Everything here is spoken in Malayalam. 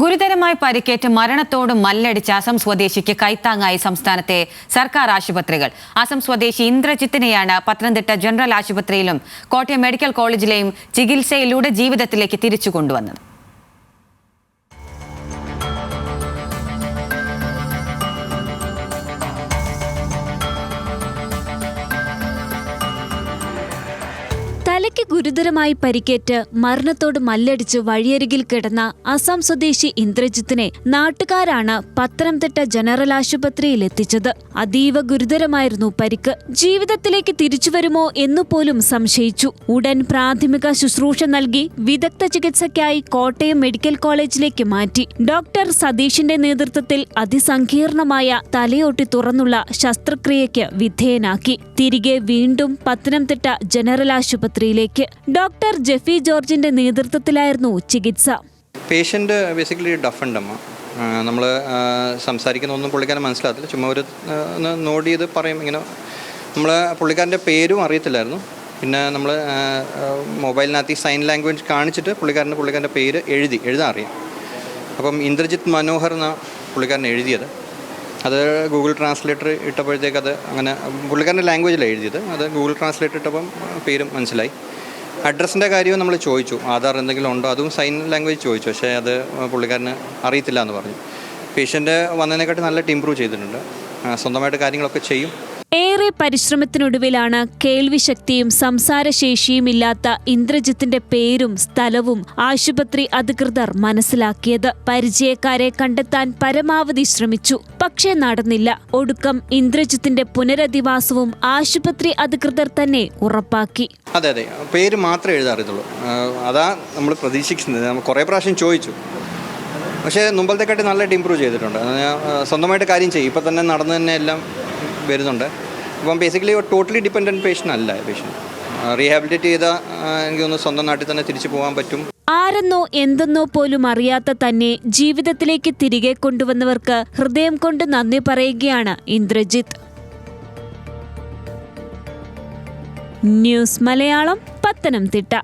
ഗുരുതരമായി പരിക്കേറ്റ് മരണത്തോട് മല്ലടിച്ച അസം സ്വദേശിക്ക് കൈത്താങ്ങായി സംസ്ഥാനത്തെ സർക്കാർ ആശുപത്രികൾ. അസം സ്വദേശി ഇന്ദ്രജിത്തിനെയാണ് പത്തനംതിട്ട ജനറൽ ആശുപത്രിയിലും കോട്ടയം മെഡിക്കൽ കോളേജിലെയും ചികിത്സയിലൂടെ ജീവിതത്തിലേക്ക് തിരിച്ചു കൊണ്ടുവന്നത്. തലയ്ക്ക് ഗുരുതരമായി പരിക്കേറ്റ് മരണത്തോട് മല്ലടിച്ച് വഴിയരികിൽ കിടന്ന അസം സ്വദേശി ഇന്ദ്രജിത്തിനെ നാട്ടുകാരാണ് പത്തനംതിട്ട ജനറൽ ആശുപത്രിയിൽ എത്തിച്ചത്. അതീവ ഗുരുതരമായിരുന്നു പരിക്ക്. ജീവിതത്തിലേക്ക് തിരിച്ചുവരുമോ എന്നുപോലും സംശയിച്ചു. ഉടൻ പ്രാഥമിക ശുശ്രൂഷ നൽകി വിദഗ്ധ ചികിത്സയ്ക്കായി കോട്ടയം മെഡിക്കൽ കോളേജിലേക്ക് മാറ്റി. ഡോക്ടർ സതീഷിന്റെ നേതൃത്വത്തിൽ അതിസങ്കീർണമായ തലയോട്ടി തുറന്നുള്ള ശസ്ത്രക്രിയയ്ക്ക് വിധേയനാക്കി. തിരികെ വീണ്ടും പത്തനംതിട്ട ജനറൽ ആശുപത്രി. ഡോക്ടർ ജെഫി ജോർജിന്റെ നേതൃത്വത്തിലായിരുന്നു ചികിത്സ. പേഷ്യന്റ് ബേസിക്കലി ഡഫ് ഉണ്ട്. നമ്മൾ സംസാരിക്കുന്ന ഒന്നും പുള്ളിക്കാരൻ മനസ്സിലാകത്തില്ല. ചുമ്മാ ഒരു നോട്ട് ചെയ്ത് പറയും. ഇങ്ങനെ നമ്മൾ പുള്ളിക്കാരൻ്റെ പേരും അറിയത്തില്ലായിരുന്നു. പിന്നെ നമ്മൾ മൊബൈലിനകത്ത് ഈ സൈൻ ലാംഗ്വേജ് കാണിച്ചിട്ട് പുള്ളിക്കാരൻ്റെ പേര് എഴുതാൻ അറിയാം. അപ്പം ഇന്ദ്രജിത്ത് മനോഹർ എന്ന പുള്ളിക്കാരൻ എഴുതിയത്. അത് ഗൂഗിൾ ട്രാൻസ്ലേറ്റർ ഇട്ടപ്പോഴത്തേക്ക് അത് അങ്ങനെ പുള്ളിക്കാരൻ്റെ ലാംഗ്വേജിലാണ് എഴുതിയത്. അത് ഗൂഗിൾ ട്രാൻസ്ലേറ്റർ ഇട്ടപ്പം പേരും മനസ്സിലായി. അഡ്രസ്സിൻ്റെ കാര്യവും നമ്മൾ ചോദിച്ചു, ആധാർ എന്തെങ്കിലും ഉണ്ടോ, അതും സൈൻ ലാംഗ്വേജ് ചോദിച്ചു. പക്ഷേ അത് പുള്ളിക്കാരന് അറിയത്തില്ല എന്ന് പറഞ്ഞു. പേഷ്യൻ്റ് വന്നതിനെക്കാട്ടി നല്ലതായിട്ട് ഇമ്പ്രൂവ് ചെയ്തിട്ടുണ്ട്. സ്വന്തമായിട്ട് കാര്യങ്ങളൊക്കെ ചെയ്യും. ഏറെ പരിശ്രമത്തിനൊടുവിലാണ് കേൾവിശക്തിയും സംസാരശേഷിയും ഇല്ലാത്ത ഇന്ദ്രജിത്തിന്റെ പേരും സ്ഥലവും ആശുപത്രി അധികൃതർ മനസ്സിലാക്കിയത്. പരിചയക്കാരെ കണ്ടെത്താൻ പരമാവധി ശ്രമിച്ചു. പക്ഷേ നടന്നില്ല. ഒടുക്കം ഇന്ദ്രജിത്തിന്റെ പുനരധിവാസവും ആശുപത്രി അധികൃതർ തന്നെ ഉറപ്പാക്കി. അതെ, പേര് മാത്രമേ എഴുതാറിയതുള്ളൂ. അതാ നമ്മൾ പ്രതീക്ഷിക്കുന്നത്. നമ്മൾ കുറേ പ്രാവശ്യം ചോദിച്ചു. പക്ഷേ മുമ്പത്തേക്കാട്ടി നല്ലതായിട്ട് ഇമ്പ്രൂവ് ചെയ്തിട്ടുണ്ട്. സ്വന്തമായിട്ട് കാര്യം ചെയ്യും. ഇപ്പം തന്നെ നടന്നു തന്നെ എല്ലാം വരുന്നുണ്ട്. അപ്പം ബേസിക്കലി ടോട്ടലി ഡിപ്പെൻഡൻറ്റ് പേഷ്യൻ്റ് അല്ല. പേഷ്യൻ്റ് റീഹാബിലിറ്റേറ്റ് ചെയ്താൽ എനിക്ക് ഒന്ന് സ്വന്തം നാട്ടിൽ തന്നെ തിരിച്ചു പോകാൻ പറ്റും. ആരെന്നോ എന്തെന്നോ പോലും അറിയാത്ത തന്നെ ജീവിതത്തിലേക്ക് തിരികെ കൊണ്ടുവന്നവർക്ക് ഹൃദയം കൊണ്ട് നന്ദി പറയുകയാണ് ഇന്ദ്രജിത്ത്. ന്യൂസ് മലയാളം, പത്തനംതിട്ട.